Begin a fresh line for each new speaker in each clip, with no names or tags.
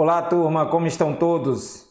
Olá, turma, como estão todos?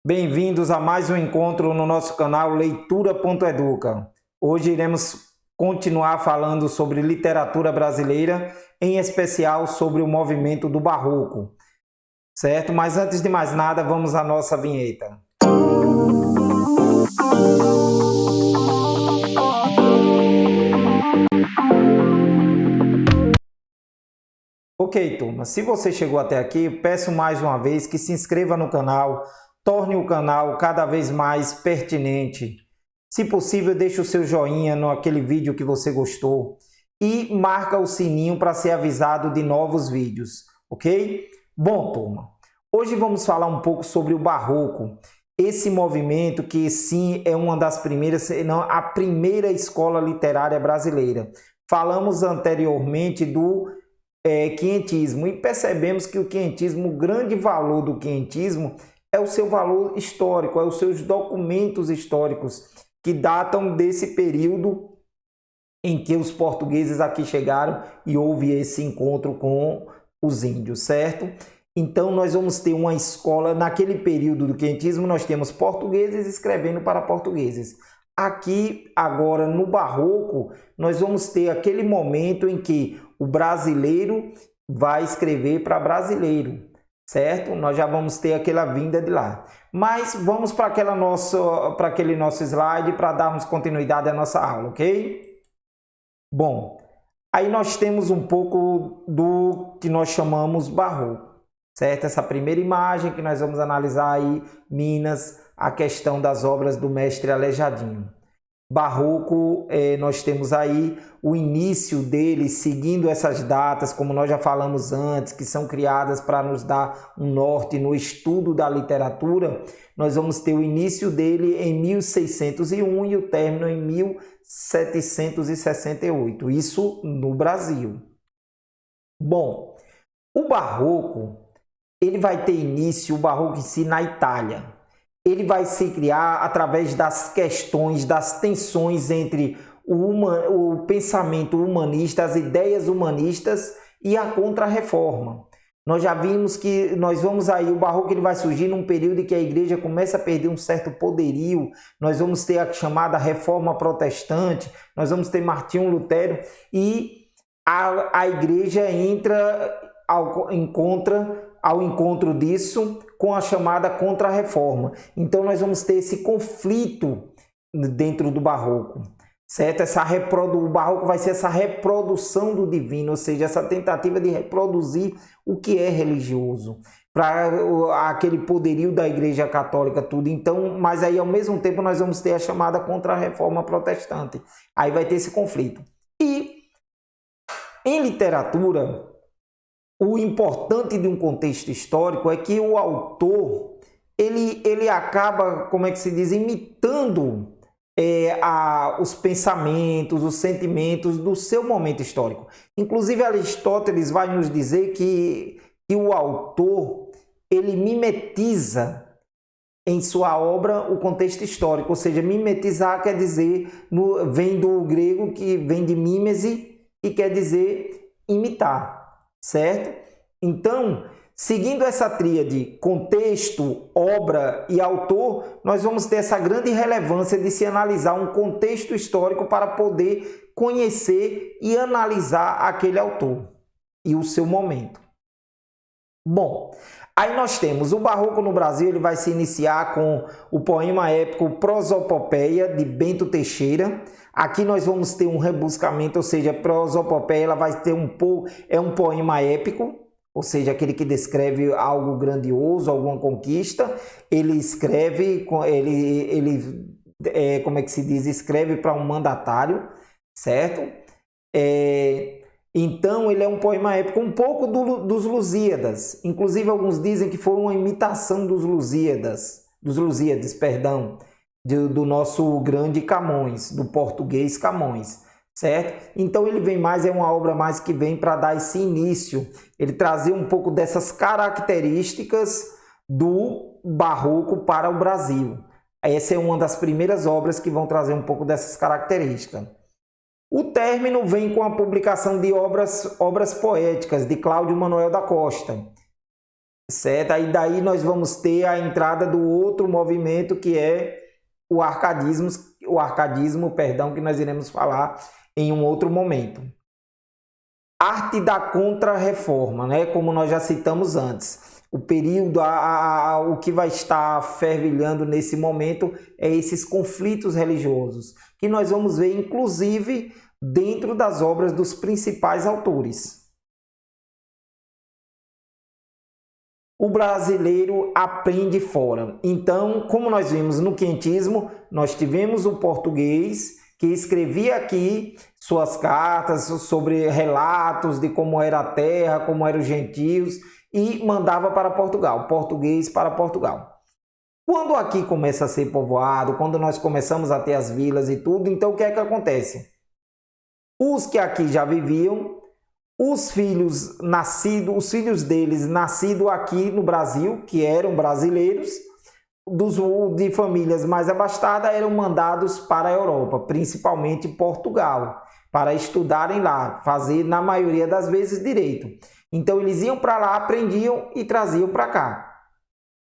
Bem-vindos a mais um encontro no nosso canal Leitura.educa. Hoje iremos continuar falando sobre literatura brasileira, em especial sobre o movimento do Barroco, certo? Mas antes de mais nada, vamos à nossa vinheta. Ok, turma, se você chegou até aqui, peço mais uma vez que se inscreva no canal, torne o canal cada vez mais pertinente. Se possível, deixe o seu joinha naquele vídeo que você gostou e marca o sininho para ser avisado de novos vídeos, ok? Bom, turma, hoje vamos falar um pouco sobre o Barroco, esse movimento que sim é uma das primeiras, se não a primeira escola literária brasileira. Falamos anteriormente do quinhentismo e percebemos que o quinhentismo, o grande valor do quinhentismo é o seu valor histórico, é os seus documentos históricos que datam desse período em que os portugueses aqui chegaram e houve esse encontro com os índios, certo? Então nós vamos ter uma escola, naquele período do quinhentismo nós temos portugueses escrevendo para portugueses. Aqui, agora, no Barroco, nós vamos ter aquele momento em que o brasileiro vai escrever para brasileiro, certo? Nós já vamos ter aquela vinda de lá. Mas vamos para aquele nosso slide para darmos continuidade à nossa aula, ok? Bom, aí nós temos um pouco do que nós chamamos Barroco, certo? Essa primeira imagem que nós vamos analisar aí, Minas, a questão das obras do mestre Aleijadinho. Barroco, nós temos aí o início dele, seguindo essas datas, como nós já falamos antes, que são criadas para nos dar um norte no estudo da literatura. Nós vamos ter o início dele em 1601 e o término em 1768, isso no Brasil. Bom, o Barroco, ele vai ter início, o Barroco em si, na Itália. Ele vai se criar através das questões, das tensões entre o pensamento humanista, as ideias humanistas e a Contra-Reforma. Nós já vimos que nós vamos aí, o Barroco ele vai surgir num período em que a igreja começa a perder um certo poderio, nós vamos ter a chamada Reforma Protestante, nós vamos ter Martinho Lutero e a igreja entra ao encontro disso com a chamada Contra-Reforma. Então nós vamos ter esse conflito dentro do Barroco, certo? O Barroco vai ser essa reprodução do divino, ou seja, essa tentativa de reproduzir o que é religioso, para aquele poderio da Igreja Católica, tudo. Então, mas aí ao mesmo tempo nós vamos ter a chamada Contra-Reforma Protestante. Aí vai ter esse conflito. E em literatura, o importante de um contexto histórico é que o autor ele acaba, como é que se diz, imitando os pensamentos, os sentimentos do seu momento histórico. Inclusive Aristóteles vai nos dizer que o autor ele mimetiza em sua obra o contexto histórico, ou seja, mimetizar quer dizer, vem do grego que vem de mímese e quer dizer imitar. Certo? Então, seguindo essa tríade contexto, obra e autor, nós vamos ter essa grande relevância de se analisar um contexto histórico para poder conhecer e analisar aquele autor e o seu momento. Bom, aí nós temos o Barroco no Brasil, ele vai se iniciar com o poema épico Prosopopeia, de Bento Teixeira. Aqui nós vamos ter um rebuscamento, ou seja, Prosopopeia ela vai ter um poema épico, ou seja, aquele que descreve algo grandioso, alguma conquista. Ele escreve, como é que se diz? Escreve para um mandatário, certo? Então ele é um poema épico, um pouco dos Lusíadas. Inclusive alguns dizem que foi uma imitação dos Lusíadas, do nosso grande Camões, do português Camões, certo? Então ele vem mais, é uma obra mais que vem para dar esse início, ele trazer um pouco dessas características do Barroco para o Brasil. Essa é uma das primeiras obras que vão trazer um pouco dessas características. O término vem com a publicação de obras poéticas de Cláudio Manuel da Costa, certo? Aí daí nós vamos ter a entrada do outro movimento que é o arcadismo, perdão, que nós iremos falar em um outro momento. Arte da Contra-Reforma, né? Como nós já citamos antes. O período, o que vai estar fervilhando nesse momento é esses conflitos religiosos, que nós vamos ver, inclusive, dentro das obras dos principais autores. O brasileiro aprende fora. Então, como nós vimos no quentismo, nós tivemos o português que escrevia aqui suas cartas sobre relatos de como era a terra, como eram os gentios, e mandava para Portugal, português para Portugal. Quando aqui começa a ser povoado, quando nós começamos a ter as vilas e tudo, então o que é que acontece? Os que aqui já viviam, os filhos deles nascidos aqui no Brasil, que eram brasileiros, de famílias mais abastadas, eram mandados para a Europa, principalmente Portugal, para estudarem lá, fazer na maioria das vezes direito. Então eles iam para lá, aprendiam e traziam para cá.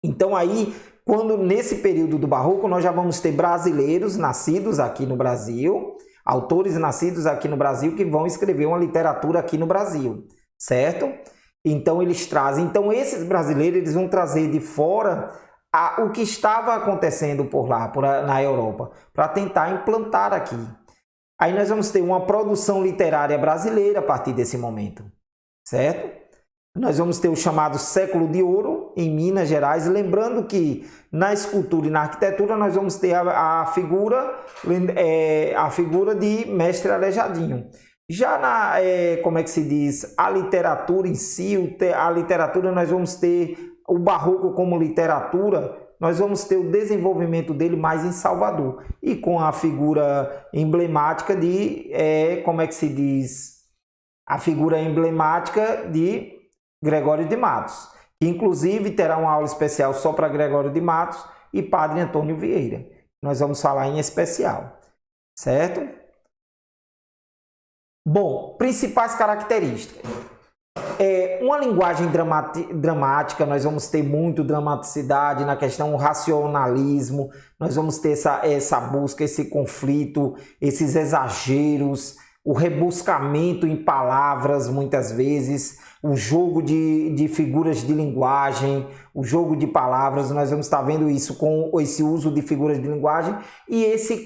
Então aí, quando nesse período do Barroco, nós já vamos ter brasileiros nascidos aqui no Brasil, autores nascidos aqui no Brasil que vão escrever uma literatura aqui no Brasil, certo? Então eles trazem, então esses brasileiros eles vão trazer de fora o que estava acontecendo por lá, na Europa, para tentar implantar aqui. Aí nós vamos ter uma produção literária brasileira a partir desse momento, certo? Nós vamos ter o chamado século de ouro em Minas Gerais, lembrando que na escultura e na arquitetura nós vamos ter a figura de Mestre Aleijadinho. Já como é que se diz, a literatura em si, a literatura nós vamos ter o Barroco como literatura, nós vamos ter o desenvolvimento dele mais em Salvador e com a figura emblemática como é que se diz, a figura emblemática de Gregório de Matos, que inclusive terá uma aula especial só para Gregório de Matos e Padre Antônio Vieira. Nós vamos falar em especial, certo? Bom, principais características. Uma linguagem dramática, nós vamos ter muito dramaticidade na questão do racionalismo, nós vamos ter essa busca, esse conflito, esses exageros, o rebuscamento em palavras muitas vezes, o jogo de figuras de linguagem, o jogo de palavras, nós vamos estar vendo isso com esse uso de figuras de linguagem e esse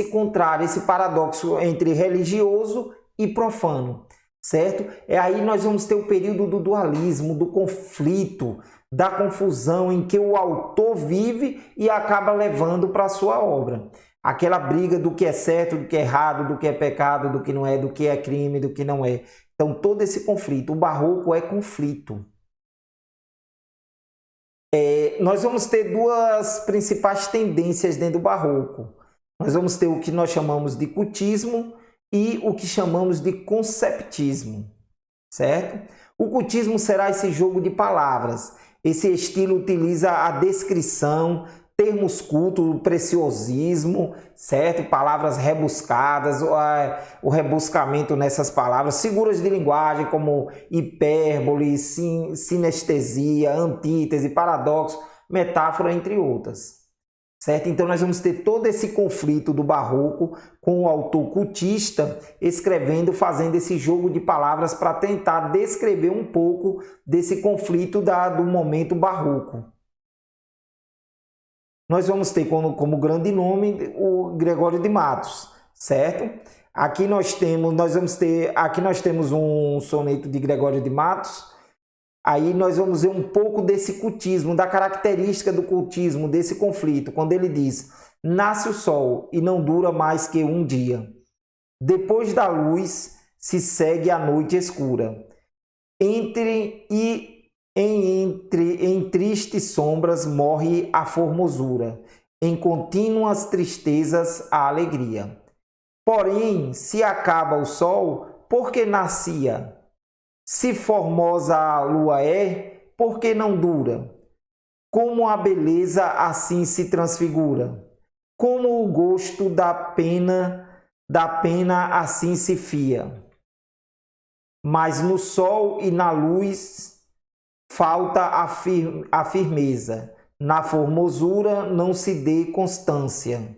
contrário, esse paradoxo entre religioso e profano, certo? Aí nós vamos ter o período do dualismo, do conflito, da confusão em que o autor vive e acaba levando para a sua obra. Aquela briga do que é certo, do que é errado, do que é pecado, do que não é, do que é crime, do que não é. Então, todo esse conflito, o Barroco é conflito. Nós vamos ter duas principais tendências dentro do Barroco. Nós vamos ter o que nós chamamos de cultismo e o que chamamos de conceptismo, certo? O cultismo será esse jogo de palavras. Esse estilo utiliza a descrição, termos cultos, preciosismo, certo? Palavras rebuscadas, o rebuscamento nessas palavras, figuras de linguagem como hipérbole, sinestesia, antítese, paradoxo, metáfora, entre outras. Certo? Então nós vamos ter todo esse conflito do Barroco com o autor cultista escrevendo, fazendo esse jogo de palavras para tentar descrever um pouco desse conflito do momento barroco. Nós vamos ter como grande nome o Gregório de Matos, certo? Aqui nós temos um soneto de Gregório de Matos. Aí nós vamos ver um pouco desse cultismo, da característica do cultismo, desse conflito, quando ele diz: nasce o sol e não dura mais que um dia. Depois da luz se segue a noite escura. Em tristes sombras morre a formosura, em contínuas tristezas a alegria. Porém, se acaba o sol, por que nascia? Se formosa a lua é, por que não dura? Como a beleza assim se transfigura? Como o gosto da pena assim se fia? Mas no sol e na luz falta a firmeza. Na formosura não se dê constância.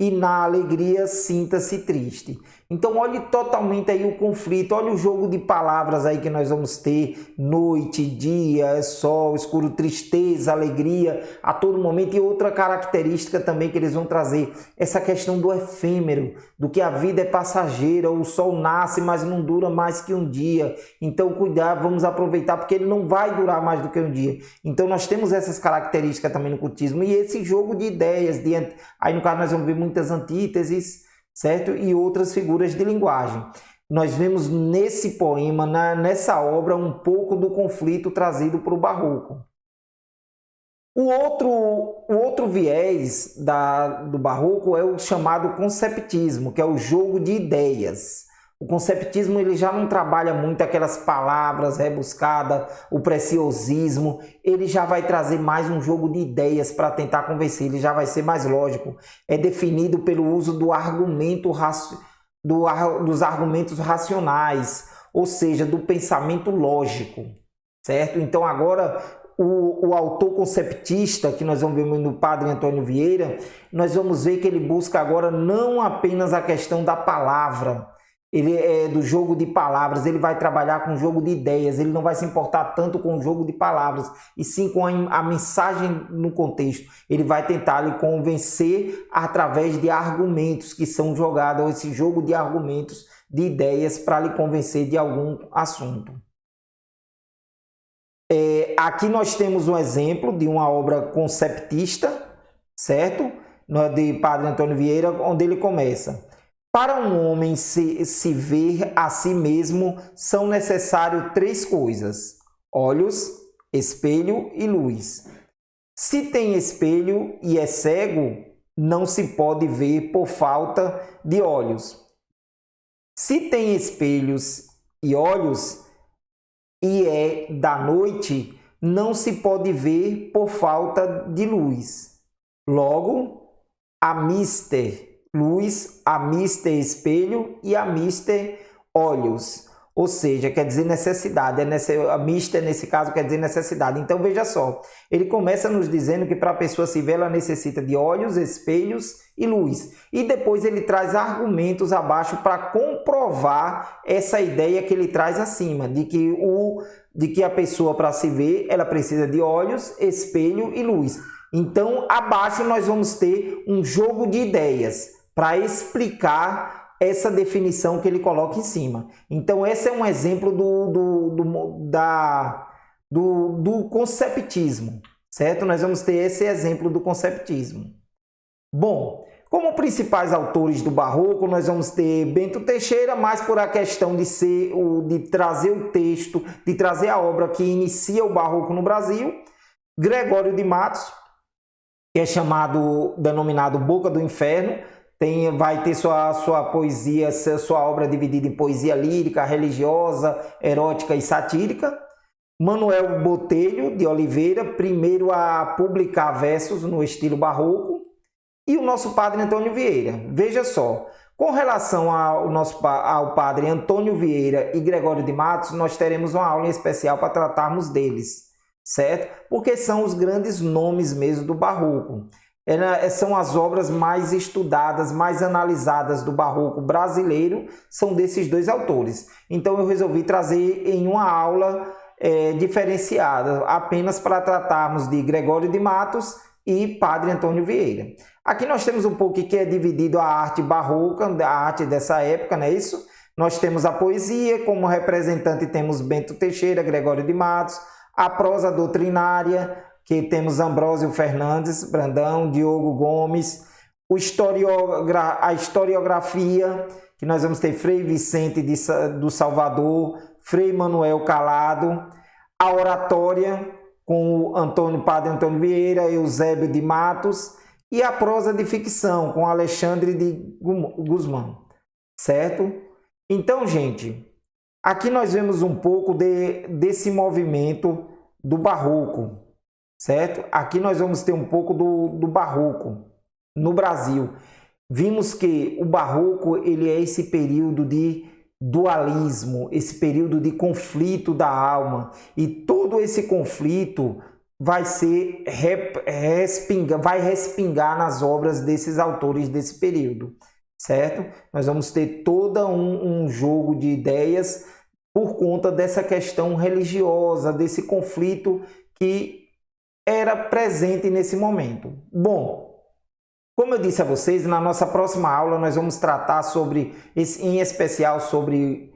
E na alegria sinta-se triste. Então olhe totalmente aí o conflito, olha o jogo de palavras aí que nós vamos ter, noite, dia, sol, escuro, tristeza, alegria, a todo momento. E outra característica também que eles vão trazer, essa questão do efêmero, do que a vida é passageira, o sol nasce, mas não dura mais que um dia. Então cuidado, vamos aproveitar, porque ele não vai durar mais do que um dia. Então nós temos essas características também no cultismo, e esse jogo de ideias, aí no caso nós vamos ver muitas antíteses, certo? E outras figuras de linguagem. Nós vemos nesse poema, nessa obra, um pouco do conflito trazido para o barroco. O outro viés do barroco é o chamado conceptismo, que é o jogo de ideias. O conceptismo ele já não trabalha muito aquelas palavras rebuscadas, o preciosismo, ele já vai trazer mais um jogo de ideias para tentar convencer, ele já vai ser mais lógico. É definido pelo uso do dos argumentos racionais, ou seja, do pensamento lógico, certo? Então agora o autor conceptista, que nós vamos ver no Padre Antônio Vieira, nós vamos ver que ele busca agora não apenas a questão da palavra, ele é do jogo de palavras, ele vai trabalhar com jogo de ideias, ele não vai se importar tanto com o jogo de palavras, e sim com a mensagem no contexto. Ele vai tentar lhe convencer através de argumentos que são jogados, esse jogo de argumentos, de ideias, para lhe convencer de algum assunto. Aqui nós temos um exemplo de uma obra conceptista, certo? De Padre Antônio Vieira, onde ele começa: para um homem se ver a si mesmo, são necessárias 3 coisas: olhos, espelho e luz. Se tem espelho e é cego, não se pode ver por falta de olhos. Se tem espelhos e olhos e é da noite, não se pode ver por falta de luz. Logo, a mister luz, a mister espelho e a mister olhos. Ou seja, quer dizer necessidade. A mister, nesse caso, quer dizer necessidade. Então, veja só. Ele começa nos dizendo que para a pessoa se ver, ela necessita de olhos, espelhos e luz. E depois ele traz argumentos abaixo para comprovar essa ideia que ele traz acima, de que a pessoa, para se ver, ela precisa de olhos, espelho e luz. Então, abaixo nós vamos ter um jogo de ideias para explicar essa definição que ele coloca em cima. Então, esse é um exemplo do conceptismo, certo? Nós vamos ter esse exemplo do conceptismo. Bom, como principais autores do barroco, nós vamos ter Bento Teixeira, mais por a questão de trazer o texto, de trazer a obra que inicia o barroco no Brasil. Gregório de Matos, que é denominado Boca do Inferno, vai ter sua poesia, sua obra dividida em poesia lírica, religiosa, erótica e satírica. Manuel Botelho de Oliveira, primeiro a publicar versos no estilo barroco. E o nosso Padre Antônio Vieira. Veja só, com relação ao Padre Antônio Vieira e Gregório de Matos, nós teremos uma aula em especial para tratarmos deles, certo? Porque são os grandes nomes mesmo do barroco. São as obras mais estudadas, mais analisadas do barroco brasileiro, são desses 2 autores. Então eu resolvi trazer em uma aula diferenciada, apenas para tratarmos de Gregório de Matos e Padre Antônio Vieira. Aqui nós temos um pouco que é dividido a arte barroca, a arte dessa época, não é isso? Nós temos a poesia, como representante temos Bento Teixeira, Gregório de Matos, a prosa doutrinária, que temos Ambrósio Fernandes Brandão, Diogo Gomes, a historiografia, que nós vamos ter Frei Vicente do Salvador, Frei Manuel Calado, a oratória, com o Padre Antônio Vieira, Eusébio de Matos, e a prosa de ficção, com Alexandre de Guzmán, certo? Então, gente, aqui nós vemos um pouco desse movimento do barroco, certo? Aqui nós vamos ter um pouco do barroco no Brasil. Vimos que o barroco ele é esse período de dualismo, esse período de conflito da alma, e todo esse conflito vai ser vai respingar nas obras desses autores desse período, certo? Nós vamos ter todo um jogo de ideias por conta dessa questão religiosa, desse conflito que era presente nesse momento. Bom, como eu disse a vocês, na nossa próxima aula nós vamos tratar em especial sobre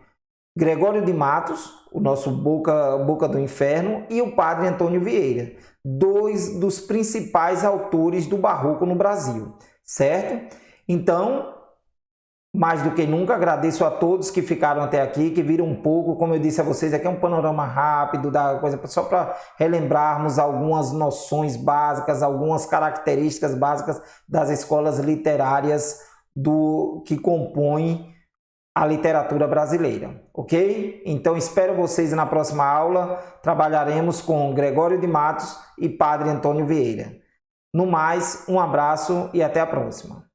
Gregório de Matos, o nosso Boca do Inferno, e o Padre Antônio Vieira, dois dos principais autores do Barroco no Brasil, certo? Então, mais do que nunca, agradeço a todos que ficaram até aqui, que viram um pouco, como eu disse a vocês, aqui é um panorama rápido da coisa, só para relembrarmos algumas noções básicas, algumas características básicas das escolas literárias que compõem a literatura brasileira, ok? Então espero vocês na próxima aula, trabalharemos com Gregório de Matos e Padre Antônio Vieira. No mais, um abraço e até a próxima.